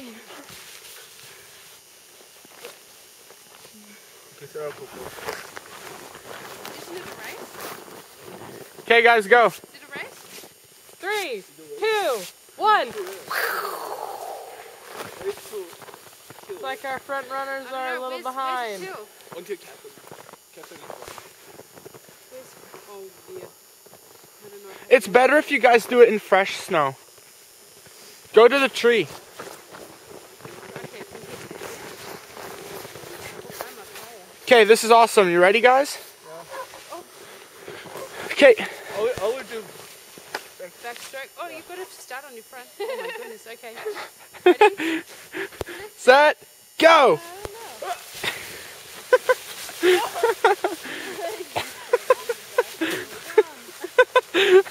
Okay. Okay, guys, go. Is it a race? 3, 2, 1. It's like our front runners are a little behind. Oh dear. It's better if you guys do it in fresh snow. Go to the tree. Okay, this is awesome. You ready, guys? Okay. I would do backstroke. Oh, you've got to start on your front. Oh my goodness, okay. Ready? Set, go! I don't know.